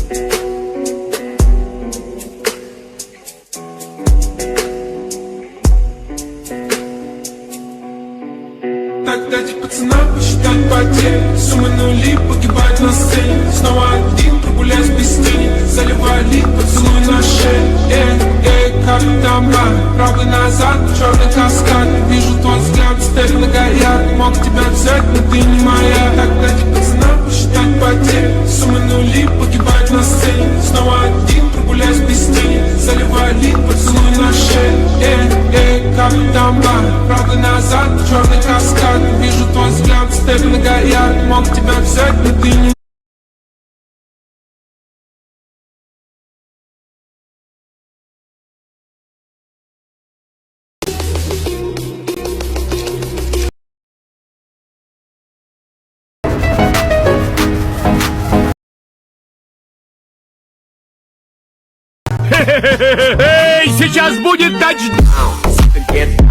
Так дайте пацанам посчитать потери. Суммы нули погибать на сцене. Снова один прогуляюсь без тени. Заливай лик, поцелуй на шее. Как там правый назад, черный каскад. Вижу твой взгляд, степенно горят. Мог тебя взять, но ты не моя. Так дайте пацанам посчитать потери. Суммы нули погибать на сцене. Снова один прогуляюсь без тени. Заливай лик, поцелуй на шее. Как там правый назад, черный каскад. Вижу твой взгляд, степенно горят. Мог тебя взять, но ты не... Сейчас будет тачдаун.